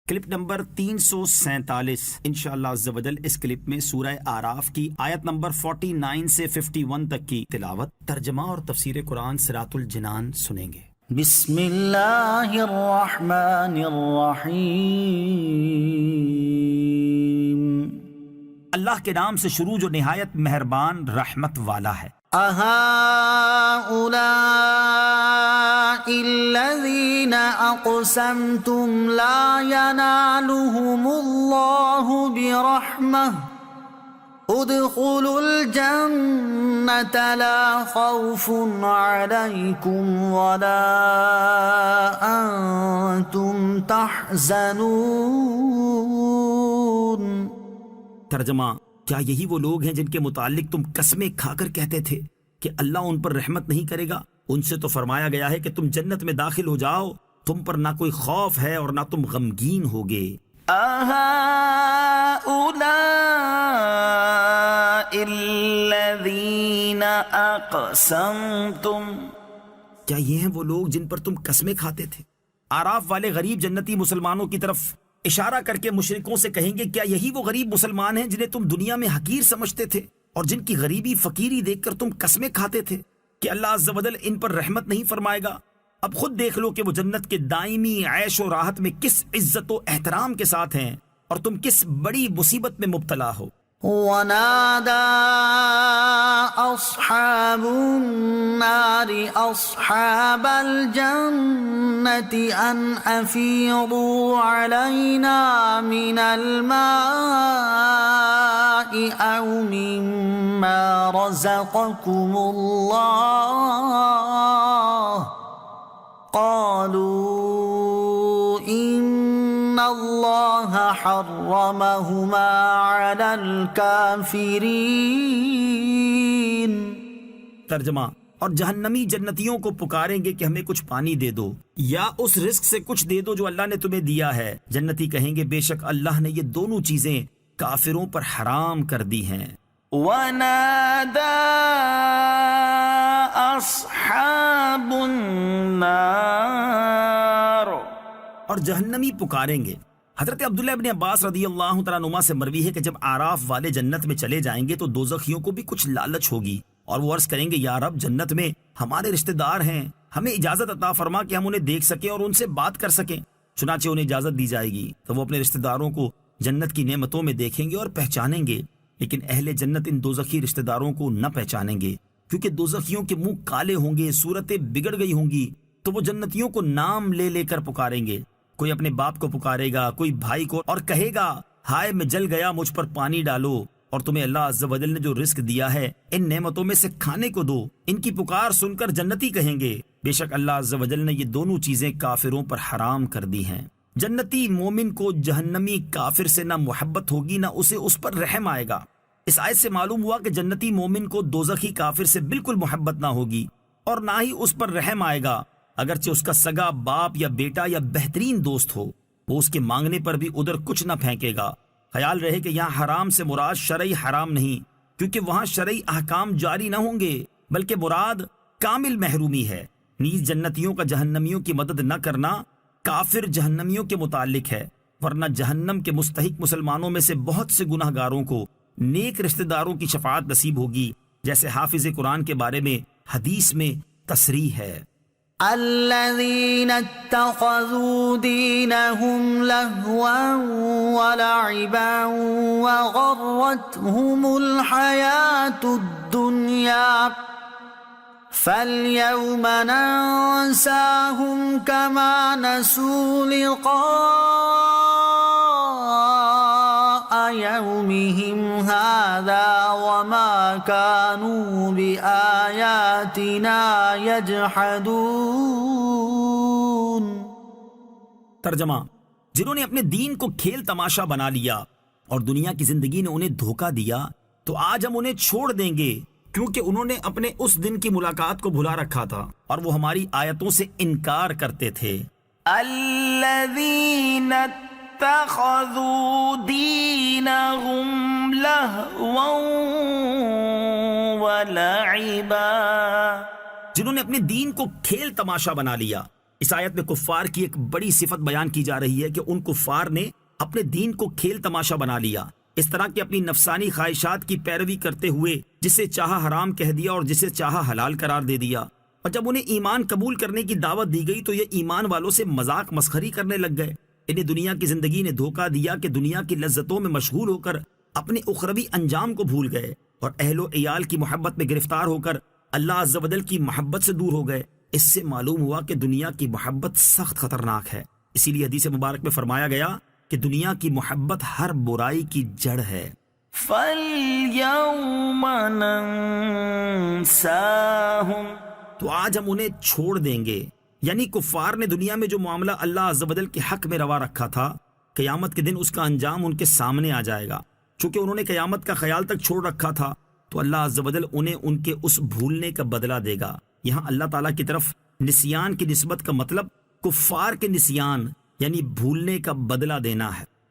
Clip number 347 انشاءاللہ عز و جل اس کلپ میں سورہ اعراف کی آیت نمبر 49 سے 51 تک کی تلاوت، ترجمہ اور تفسیر قرآن صراط الجنان سنیں گے۔ بسم اللہ الرحمن الرحیم۔ اللہ کے نام سے شروع جو نہایت مہربان رحمت والا ہے۔ أَهَٰؤُلَاءِ الَّذِينَ أَقْسَمْتُمْ لَا يَنَالُهُمُ اللَّهُ بِرَحْمَةٍ ادْخُلُوا الْجَنَّةَ لَا خَوْفٌ عَلَيْكُمْ وَلَا أَنْتُمْ تَحْزَنُونَ۔ ترجمہ: کیا یہی وہ لوگ ہیں جن کے متعلق تم قسمیں کھا کر کہتے تھے کہ اللہ ان پر رحمت نہیں کرے گا؟ ان سے تو فرمایا گیا ہے کہ تم جنت میں داخل ہو جاؤ، تم پر نہ کوئی خوف ہے اور نہ تم غمگین ہوگے۔ أَهَٰؤُلَاءِ الَّذِينَ أَقْسَمْتُمْ، کیا یہ ہیں وہ لوگ جن پر تم قسمیں کھاتے تھے؟ آراف والے غریب جنتی مسلمانوں کی طرف اشارہ کر کے مشرکوں سے کہیں گے، کیا یہی وہ غریب مسلمان ہیں جنہیں تم دنیا میں حقیر سمجھتے تھے اور جن کی غریبی فقیری دیکھ کر تم قسمیں کھاتے تھے کہ اللہ عز و جل ان پر رحمت نہیں فرمائے گا؟ اب خود دیکھ لو کہ وہ جنت کے دائمی عیش و راحت میں کس عزت و احترام کے ساتھ ہیں اور تم کس بڑی مصیبت میں مبتلا ہو۔ وَنَادَى أَصْحَابُ النَّارِ أَصْحَابَ الْجَنَّةِ أَنْ أَفِيضُوا عَلَيْنَا مِنَ الْمَاءِ أَوْ مِمَّا رَزَقَكُمُ اللَّهُ قَالُوا إِنَّ اللَّهَ حَرَّمَهُمَا عَلَى الْكَافِرِينَ۔ ترجمہ: اور جہنمی جنتیوں کو پکاریں گے کہ ہمیں کچھ پانی دے دو یا اس رزق سے کچھ دے دو جو اللہ نے تمہیں دیا ہے۔ جنتی کہیں گے، بے شک اللہ نے یہ دونوں چیزیں کافروں پر حرام کر دی ہیں۔ وَنَادَى أَصْحَابُ النَّارِ، اور جہنمی پکاریں گے۔ حضرت عبداللہ ابن عباس رضی اللہ تعالیٰ عنہما سے مروی ہے کہ جب آراف والے جنت میں چلے جائیں گے تو دوزخیوں کو بھی کچھ لالچ ہوگی اور وہ عرض کریں گے، یا رب، جنت میں ہمارے رشتہ دار ہیں، ہمیں اجازت عطا فرما کہ ہم انہیں دیکھ سکیں اور ان سے بات کر سکیں۔ چنانچہ انہیں اجازت دی جائے گی تو وہ اپنے رشتہ داروں کو جنت کی نعمتوں میں دیکھیں گے اور پہچانیں گے، لیکن اہل جنت ان دوزخی رشتہ داروں کو نہ پہچانیں گے، کیونکہ دوزخیوں کے منہ کالے ہوں گے، صورتیں بگڑ گئی ہوں گی، تو وہ جنتیوں کو نام لے لے کر پکاریں گے۔ کوئی اپنے باپ کو پکارے گا، کوئی بھائی کو، اور کہے گا، ہائے میں جل گیا، مجھ پر پانی ڈالو، اور تمہیں اللہ عز و جل نے جو رزق دیا ہے ان نعمتوں میں سے کھانے کو دو۔ ان کی پکار سن کر جنتی کہیں گے، بے شک اللہ عز و جل نے یہ دونوں چیزیں کافروں پر حرام کر دی ہیں۔ جنتی مومن کو جہنمی کافر سے نہ محبت ہوگی نہ اسے اس پر رحم آئے گا۔ اس آیت سے معلوم ہوا کہ جنتی مومن کو دوزخی کافر سے بالکل محبت نہ ہوگی اور نہ ہی اس پر رحم آئے گا، اگرچہ اس کا سگا باپ یا بیٹا یا بہترین دوست ہو، وہ اس کے مانگنے پر بھی ادھر کچھ نہ پھینکے گا۔ خیال رہے کہ یہاں حرام سے مراد شرعی حرام نہیں، کیونکہ وہاں شرعی احکام جاری نہ ہوں گے، بلکہ مراد کامل محرومی ہے۔ نیز جنتیوں کا جہنمیوں کی مدد نہ کرنا کافر جہنمیوں کے متعلق ہے، ورنہ جہنم کے مستحق مسلمانوں میں سے بہت سے گناہ گاروں کو نیک رشتہ داروں کی شفاعت نصیب ہوگی، جیسے حافظ قرآن کے بارے میں حدیث میں تصریح ہے۔ الذين اتخذوا دينهم لهوا ولعبا وغرتهم الحياة الدنيا فاليوم ننساهم كما نسوا لقاء يومهم هذا وما كانوا بآياتنا يجحدون۔ ترجمہ: جنہوں نے اپنے دین کو کھیل تماشا بنا لیا اور دنیا کی زندگی نے انہیں دھوکہ دیا، تو آج ہم انہیں چھوڑ دیں گے، کیونکہ انہوں نے اپنے اس دن کی ملاقات کو بھلا رکھا تھا اور وہ ہماری آیتوں سے انکار کرتے تھے۔ الذين اتخذوا دينهم لهوا ولعبا، جنہوں نے اپنے دین کو کھیل تماشا بنا لیا اس آیت میں کفار کی ایک بڑی صفت بیان کی جا رہی ہے کہ ان کفار نے اپنے دین کو کھیل تماشا بنا لیا، اس طرح کی اپنی نفسانی خواہشات کی پیروی کرتے ہوئے جسے چاہا حرام کہہ دیا اور جسے چاہا حلال قرار دے دیا، اور جب انہیں ایمان قبول کرنے کی دعوت دی گئی تو یہ ایمان والوں سے مذاق مسخری کرنے لگ گئے۔ انہیں دنیا کی زندگی نے دھوکہ دیا کہ دنیا کی لذتوں میں مشغول ہو کر اپنے اخروی انجام کو بھول گئے اور اہل و عیال کی محبت میں گرفتار ہو کر اللہ عز و جل کی محبت سے دور ہو گئے۔ اس سے معلوم ہوا کہ دنیا کی محبت سخت خطرناک ہے، اسی لیے حدیث مبارک میں فرمایا گیا کہ دنیا کی محبت ہر برائی کی جڑ ہے۔ فَالْيَوْمَ نَنْسَاهُمْ، تو آج ہم انہیں چھوڑ دیں گے، یعنی کفار نے دنیا میں جو معاملہ اللہ عز و جل کے حق میں روا رکھا تھا، قیامت کے دن اس کا انجام ان کے سامنے آ جائے گا۔ چونکہ انہوں نے قیامت کا خیال تک چھوڑ رکھا تھا تو اللہ عز و جل انہیں ان کے اس بھولنے کا بدلہ دے گا۔ یہاں اللہ تعالیٰ کی طرف نسیان کی نسبت کا مطلب کفار کے نسیان یعنی بھولنے کا بدلہ دینا ہے۔